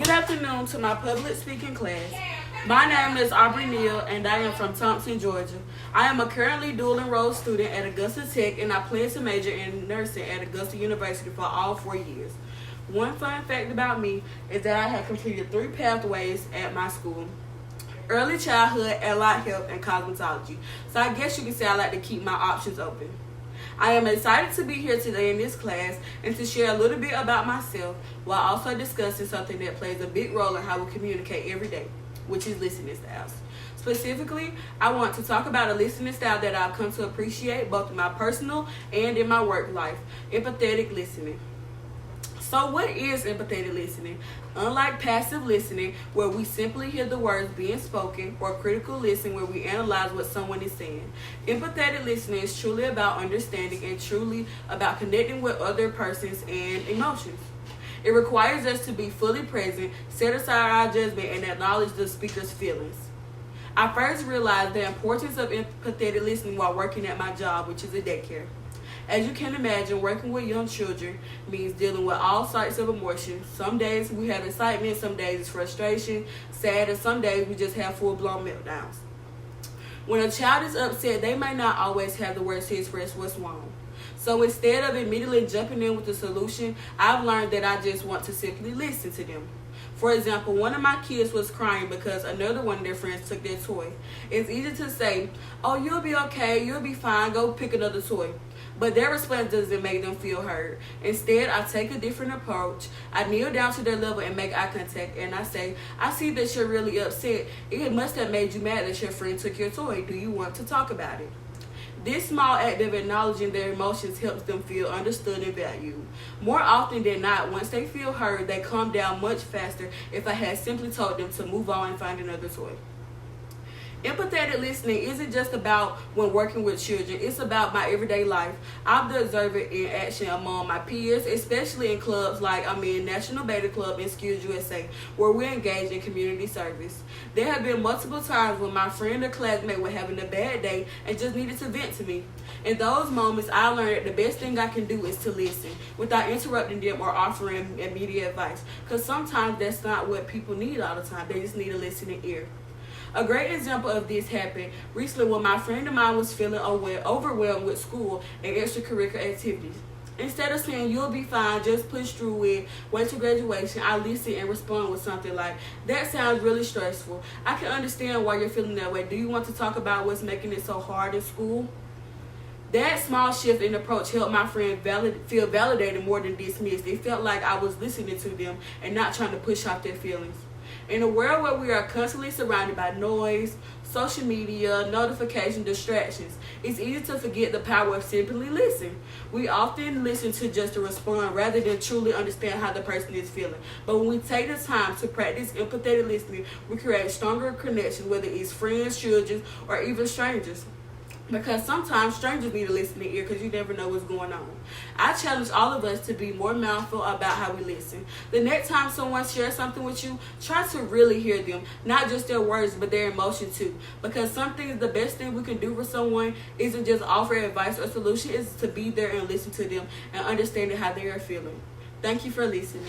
Good afternoon to my public speaking class. My name is Aubrey Neal, and I am from Thompson, Georgia. I am a currently dual enrolled student at Augusta Tech, and I plan to major in nursing at Augusta University for all 4 years. One fun fact about me is that I have completed 3 pathways at my school: early childhood, allied health, and cosmetology. So I guess you can say I like to keep my options open. I am excited to be here today in this class and to share a little bit about myself while also discussing something that plays a big role in how we communicate every day, which is listening styles. Specifically, I want to talk about a listening style that I've come to appreciate both in my personal and in my work life: empathetic listening. So what is empathetic listening? Unlike passive listening, where we simply hear the words being spoken, or critical listening, where we analyze what someone is saying, empathetic listening is truly about understanding and truly about connecting with other persons and emotions. It requires us to be fully present, set aside our judgment, and acknowledge the speaker's feelings. I first realized the importance of empathetic listening while working at my job, which is a daycare. As you can imagine, working with young children means dealing with all sorts of emotions. Some days we have excitement, some days it's frustration, sad, and some days we just have full-blown meltdowns. When a child is upset, they may not always have the words to express what's wrong. So instead of immediately jumping in with the solution, I've learned that I just want to simply listen to them. For example, one of my kids was crying because another one of their friends took their toy. It's easy to say, "Oh, you'll be okay, you'll be fine, go pick another toy." But their response doesn't make them feel heard. Instead, I take a different approach. I kneel down to their level and make eye contact, and I say, "I see that you're really upset. It must have made you mad that your friend took your toy. Do you want to talk about it?" This small act of acknowledging their emotions helps them feel understood and valued. More often than not, once they feel heard, they calm down much faster if I had simply told them to move on and find another toy. Empathetic listening isn't just about when working with children, it's about my everyday life. I've observed it in action among my peers, especially in clubs like I'm in National Beta Club and Skills USA, where we're engaged in community service. There have been multiple times when my friend or classmate were having a bad day and just needed to vent to me. In those moments, I learned that the best thing I can do is to listen without interrupting them or offering immediate advice, because sometimes that's not what people need all the time. They just need a listening ear. A great example of this happened recently when my friend of mine was feeling overwhelmed with school and extracurricular activities. Instead of saying, "You'll be fine, just push through it, wait till graduation," I listen and respond with something like, "That sounds really stressful. I can understand why you're feeling that way. Do you want to talk about what's making it so hard in school?" That small shift in approach helped my friend feel validated more than dismissed. It felt like I was listening to them and not trying to push off their feelings. In a world where we are constantly surrounded by noise, social media, notification, distractions, it's easy to forget the power of simply listening. We often listen to just to respond rather than truly understand how the person is feeling. But when we take the time to practice empathetic listening, we create stronger connections, whether it's friends, children, or even strangers. Because sometimes strangers need a listening ear because you never know what's going on. I challenge all of us to be more mindful about how we listen. The next time someone shares something with you, try to really hear them. Not just their words, but their emotion too. Because something, the best thing we can do for someone isn't just offer advice or solution, it's to be there and listen to them and understanding how they are feeling. Thank you for listening.